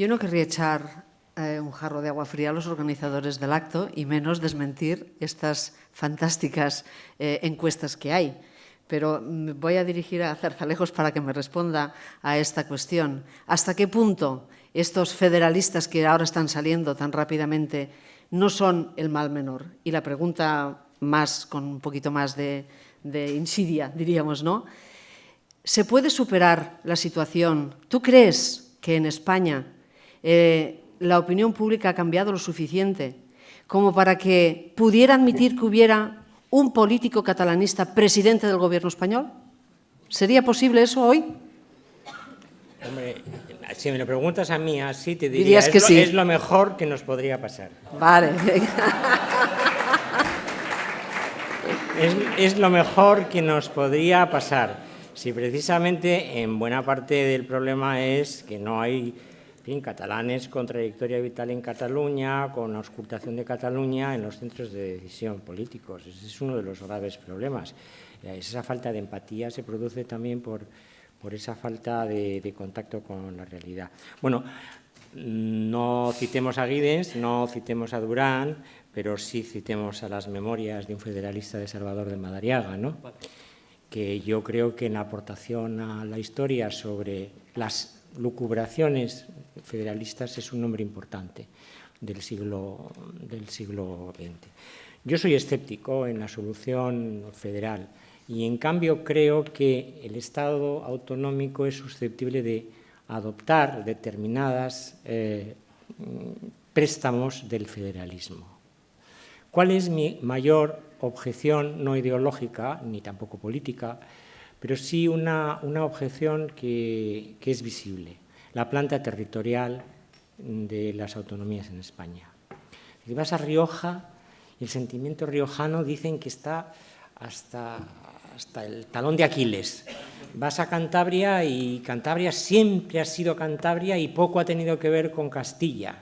Yo no querría echar un jarro de agua fría a los organizadores del acto y menos desmentir estas fantásticas encuestas que hay. Pero me voy a dirigir a Zarzalejos para que me responda a esta cuestión. ¿Hasta qué punto estos federalistas que ahora están saliendo tan rápidamente no son el mal menor? Y la pregunta más, con un poquito más de insidia, diríamos, ¿no? ¿Se puede superar la situación? ¿Tú crees que en España la opinión pública ha cambiado lo suficiente como para que pudiera admitir que hubiera un político catalanista presidente del Gobierno español? ¿Sería posible eso hoy? Hombre, si me lo preguntas a mí así, te diría, Dirías que sí. Es lo mejor que nos podría pasar. Vale. Es lo mejor que nos podría pasar. Si precisamente en buena parte del problema es que no hay, en fin, catalanes con trayectoria vital en Cataluña, con auscultación de Cataluña en los centros de decisión políticos. Ese es uno de los graves problemas. Esa falta de empatía se produce también por esa falta de contacto con la realidad. Bueno, no citemos a Giddens, no citemos a Durán, pero sí citemos a las memorias de un federalista de Salvador de Madariaga, ¿no? Que yo creo que en la aportación a la historia sobre las lucubraciones federalistas es un nombre importante del siglo XX. Yo soy escéptico en la solución federal y, en cambio, creo que el Estado autonómico es susceptible de adoptar determinadas préstamos del federalismo. ¿Cuál es mi mayor objeción, no ideológica ni tampoco política, pero sí una objeción que es visible? La planta territorial de las autonomías en España. Si vas a Rioja, el sentimiento riojano dicen que está hasta el talón de Aquiles. Vas a Cantabria y Cantabria siempre ha sido Cantabria y poco ha tenido que ver con Castilla.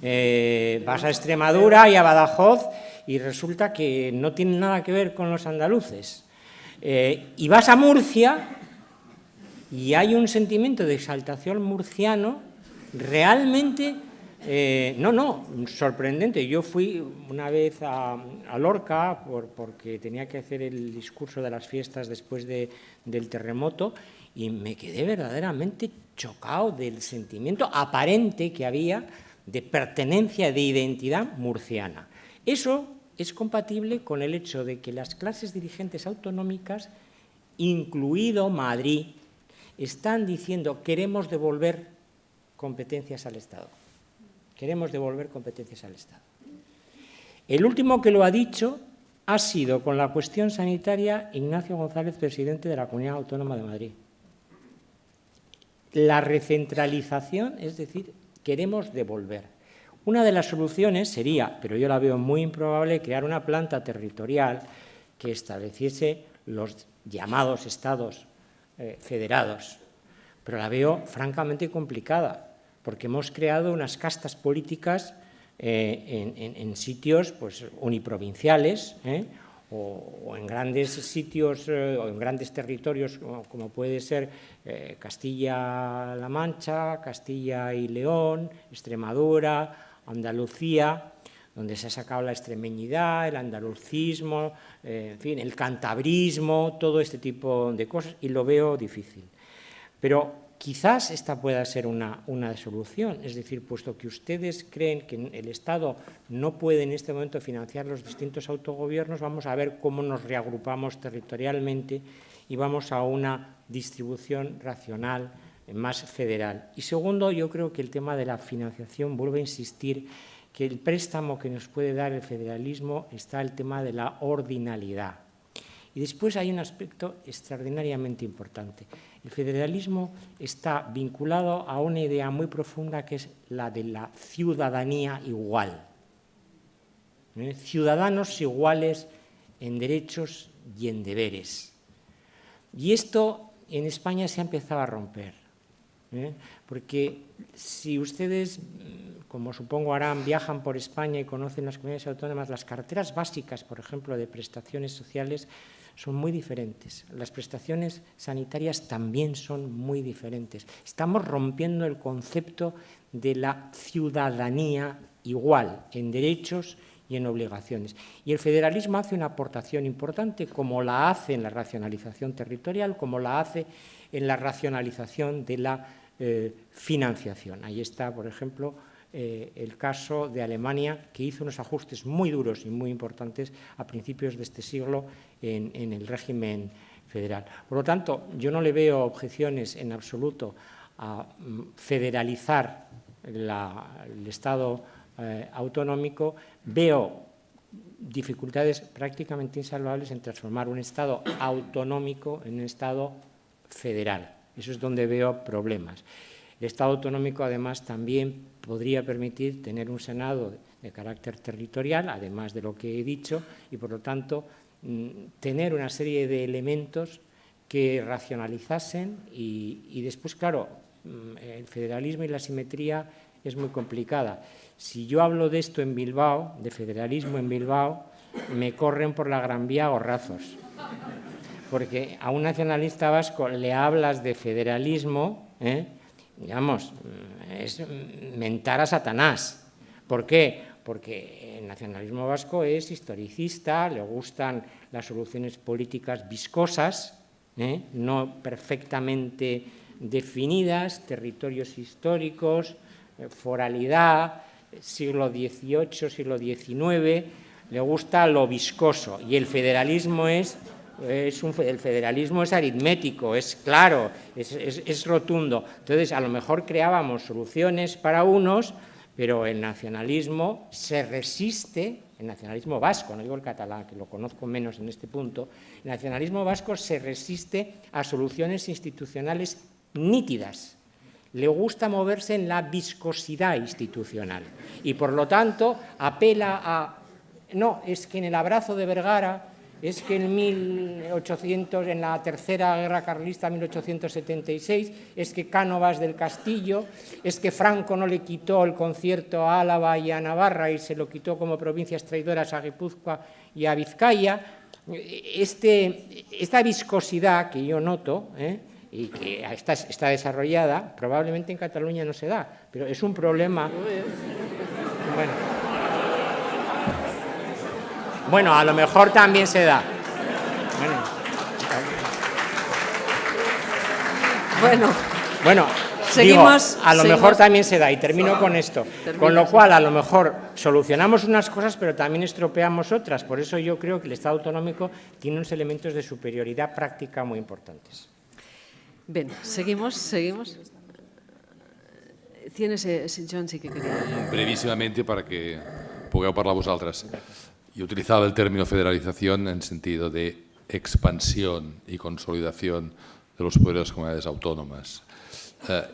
Vas a Extremadura y a Badajoz y resulta que no tiene nada que ver con los andaluces. Y vas a Murcia y hay un sentimiento de exaltación murciano realmente, sorprendente. Yo fui una vez a Lorca porque tenía que hacer el discurso de las fiestas después del terremoto y me quedé verdaderamente chocado del sentimiento aparente que había de pertenencia, de identidad murciana. Eso es compatible con el hecho de que las clases dirigentes autonómicas, incluido Madrid, están diciendo queremos devolver competencias al Estado. Queremos devolver competencias al Estado. El último que lo ha dicho ha sido, con la cuestión sanitaria, Ignacio González, presidente de la Comunidad Autónoma de Madrid. La recentralización, es decir, queremos devolver. Una de las soluciones sería, pero yo la veo muy improbable, crear una planta territorial que estableciese los llamados estados federados. Pero la veo francamente complicada, porque hemos creado unas castas políticas en sitios pues, uniprovinciales, o en grandes sitios o en grandes territorios como puede ser Castilla-La Mancha, Castilla y León, Extremadura, Andalucía, donde se ha sacado la extremeñidad, el andalucismo, en fin, el cantabrismo, todo este tipo de cosas, y lo veo difícil. Pero quizás esta pueda ser una solución, es decir, puesto que ustedes creen que el Estado no puede en este momento financiar los distintos autogobiernos, vamos a ver cómo nos reagrupamos territorialmente y vamos a una distribución racional más federal. Y segundo, yo creo que el tema de la financiación, vuelvo a insistir, que el préstamo que nos puede dar el federalismo está el tema de la ordinalidad. Y después hay un aspecto extraordinariamente importante. El federalismo está vinculado a una idea muy profunda que es la de la ciudadanía igual. Ciudadanos iguales en derechos y en deberes. Y esto en España se ha empezado a romper. Porque si ustedes como supongo harán, viajan por España y conocen las comunidades autónomas, las carteras básicas, por ejemplo, de prestaciones sociales, son muy diferentes. Las prestaciones sanitarias también son muy diferentes. Estamos rompiendo el concepto de la ciudadanía igual en derechos y en obligaciones. Y el federalismo hace una aportación importante, como la hace en la racionalización territorial, como la hace en la racionalización de la financiación. Ahí está, por ejemplo, el caso de Alemania, que hizo unos ajustes muy duros y muy importantes a principios de este siglo en el régimen federal. Por lo tanto, yo no le veo objeciones en absoluto a federalizar el Estado autonómico. Veo dificultades prácticamente insalvables en transformar un Estado autonómico en un Estado federal. Eso es donde veo problemas. El Estado autonómico, además, también podría permitir tener un Senado de carácter territorial, además de lo que he dicho, y, por lo tanto, tener una serie de elementos que racionalizasen y después, claro, el federalismo y la simetría es muy complicada. Si yo hablo de esto en Bilbao, de federalismo en Bilbao, me corren por la Gran Vía gorrazos. Porque a un nacionalista vasco le hablas de federalismo, digamos, es mentar a Satanás. ¿Por qué? Porque el nacionalismo vasco es historicista, le gustan las soluciones políticas viscosas, no perfectamente definidas, territorios históricos, foralidad, siglo XVIII, siglo XIX, le gusta lo viscoso, y el federalismo es aritmético, es claro, es rotundo. Entonces, a lo mejor creábamos soluciones para unos, pero el nacionalismo se resiste, el nacionalismo vasco, no digo el catalán, que lo conozco menos en este punto, el nacionalismo vasco se resiste a soluciones institucionales nítidas. Le gusta moverse en la viscosidad institucional y, por lo tanto, apela a... No, es que en el abrazo de Vergara, es que en la tercera guerra carlista, 1876, es que Cánovas del Castillo, es que Franco no le quitó el concierto a Álava y a Navarra y se lo quitó como provincias traidoras a Guipúzcoa y a Vizcaya. Esta viscosidad que yo noto, y que está desarrollada, probablemente en Cataluña no se da, pero es un problema. Bueno, a lo mejor también se da. Bueno, seguimos, digo, a lo mejor también se da, y termino con esto. Con lo cual, a lo mejor solucionamos unas cosas, pero también estropeamos otras. Por eso yo creo que el Estado autonómico tiene unos elementos de superioridad práctica muy importantes. Bien, seguimos. Tienes, John, sí que quería. Brevísimamente, para que pugueu parlar vosaltres. Yo utilizaba el término federalización en sentido de expansión y consolidación de los poderes de les comunitats autònomes.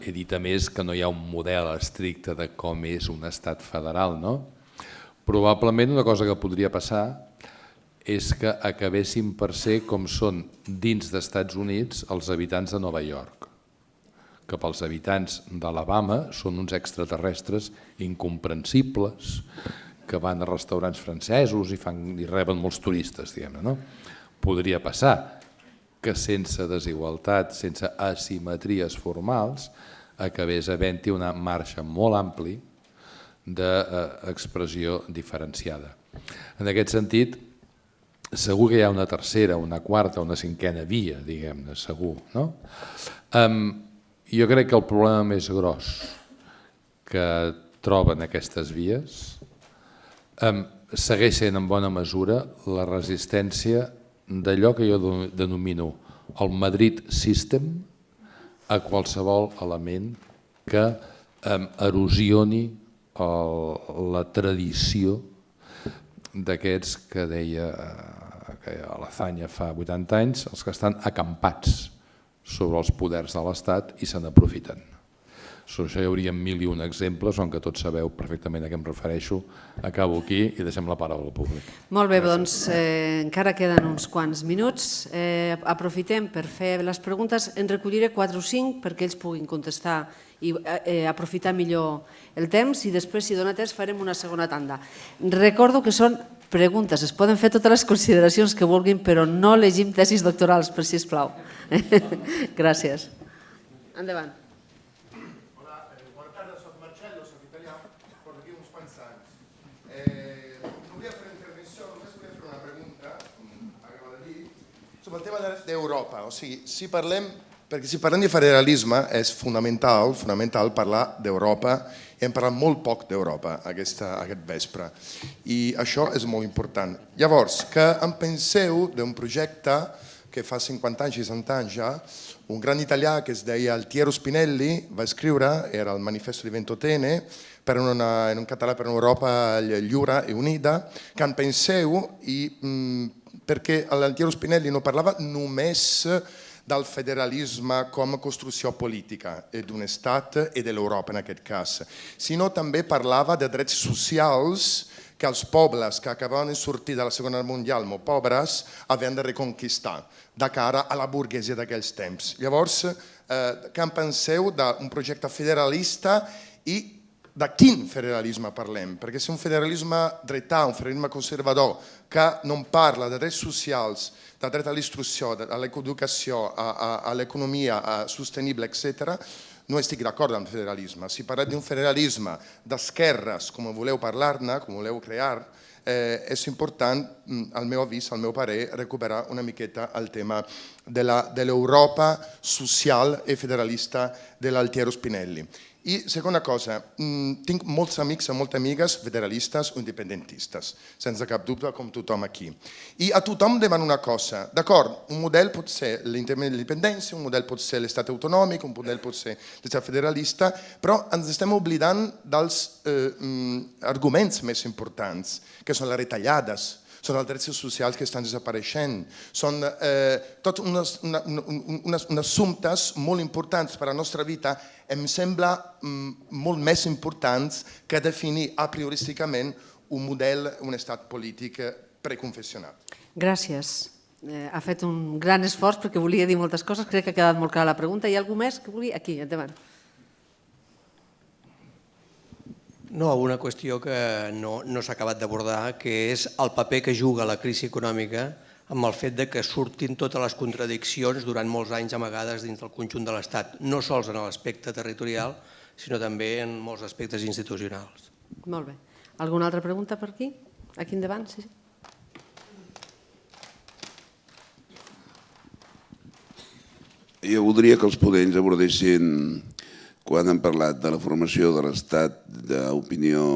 He dit, a més, que no hi ha un model estricte de com és un estat federal, no? Probablement una cosa que podria passar és que acabéssim per ser com són dins d'Estats Units els habitants de Nova York, que pels habitants d'Alabama són uns extraterrestres incomprensibles que van a restaurants francesos i reben molts turistes, diguem-ne, no? Podria passar que sense desigualtat, sense asimetries formals, acabés havent-hi una marxa molt ampli d'expressió diferenciada. En aquest sentit, segur que hi ha una tercera, una quarta, una cinquena via, diguem-ne, segur, no? Jo crec que el problema més gros que troben aquestes vies segueix sent en bona mesura la resistència d'allò que jo denomino el Madrid System a qualsevol element que erosioni la tradició d'aquests que deia a l'Azanya fa 80 anys, els que estan acampats sobre els poders de l'Estat i se n'aprofiten. Sobre això hi hauria 1001 exemples, on que tots sabeu perfectament a què em refereixo. Acabo aquí i deixem la paraula al públic. Molt bé, doncs encara queden uns quants minuts. Aprofitem per fer les preguntes. En recolliré 4 o 5 perquè ells puguin contestar i aprofitar millor el temps, i després, si dona temps, farem una segona tanda. Recordo que són preguntes, es poden fer totes les consideracions que vulguin, però no llegim tesis doctorals, per sisplau. Gràcies. Endavant. Hola, bona tarda, soc Marcello, soc italià, porto aquí uns quants anys. Non volia fare un'intervenzione, només volia fare una pregunta, acabo de dir, sobre el tema d'Europa. O sigui, perquè si parlem de federalisme és fonamental parlar d'Europa, i hem parlat molt poc d'Europa aquest vespre, i això és molt important. Llavors, que em penseu d'un projecte que fa 50 anys, 60 anys ja, un gran italià que es deia Altiero Spinelli va escriure, era el Manifesto di Ventotene, in un català per un'Europa lliure e unida, que en penseu, perquè l'Altiero Spinelli no parlava només del federalisme com a construcció política d'un estat i de l'Europa en aquest cas, sinó també parlava de drets socials que els pobles que acabaven de sortir de la Segona Guerra Mundial, molt pobres, havien de reconquistar de cara a la burguesia d'aquells temps. Llavors, què en penseu d'un projecte federalista i de quin federalisme parlem? Perquè si un federalisme dretà, un federalisme conservador, que no parla de drets socials, de dret a l'instrucció, a l'educació, a l'economia sostenible, etc., no estic d'acord amb el federalisme. Si parlem d'un federalisme d'esquerres, com voleu parlar-ne, com voleu crear, és important, al meu avís, al meu parer, recuperar una miqueta el tema de l'Europa social i federalista de l'Altiero Spinelli. I segona cosa, tinc molts amics i moltes amigues federalistes o independentistes, sense cap dubte, com tothom aquí. I a tothom demano una cosa, d'acord, un model pot ser l'independència, un model pot ser l'estat autonòmic, un model pot ser l'estat federalista, però ens estem oblidant dels arguments més importants, que són les retallades, són els drets socials que estan desapareixent, són tots uns assumptes molt importants per a la nostra vida, em sembla molt més importants que definir a priorísticament un model, un estat polític preconfessional. Gràcies. Ha fet un gran esforç perquè volia dir moltes coses, crec que ha quedat molt clara la pregunta. Hi ha algú més que vulgui? Aquí, endavant. No, una qüestió que no s'ha acabat d'abordar, que és el paper que juga la crisi econòmica amb el fet que surtin totes les contradiccions durant molts anys amagades dins del conjunt de l'Estat, no sols en l'aspecte territorial, sinó també en molts aspectes institucionals. Molt bé. Alguna altra pregunta per aquí? Aquí endavant, sí. Jo voldria que els ponents abordessin, quan han parlat de la formació de l'estat d'opinió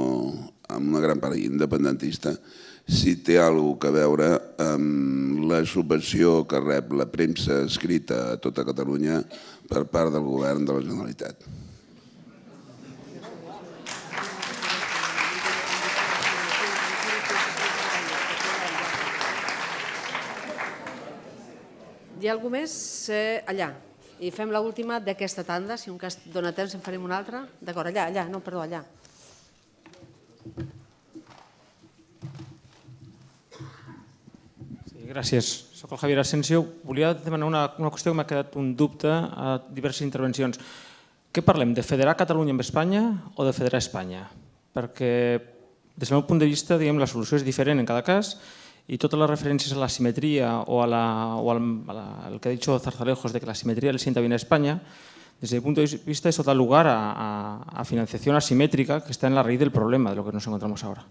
amb una gran part independentista, si té alguna cosa a veure amb la subvenció que rep la premsa escrita a tota Catalunya per part del govern de la Generalitat. Hi ha algú més? Allà. I fem l'última d'aquesta tanda, si un cas dona temps en farem una altra. D'acord, allà, no, perdó, allà. Gràcies. Soc el Javier Asensio. Volia demanar una qüestió que m'ha quedat un dubte a diverses intervencions. Què parlem, de federar Catalunya amb Espanya o de federar Espanya? Perquè des del meu punt de vista la solució és diferent en cada cas y todas las referencias a la simetría o al que ha dicho Zarzalejos de que la simetría le sienta bien a España, desde mi punto de vista eso da lugar a financiación asimétrica que está en la raíz del problema de lo que nos encontramos ahora.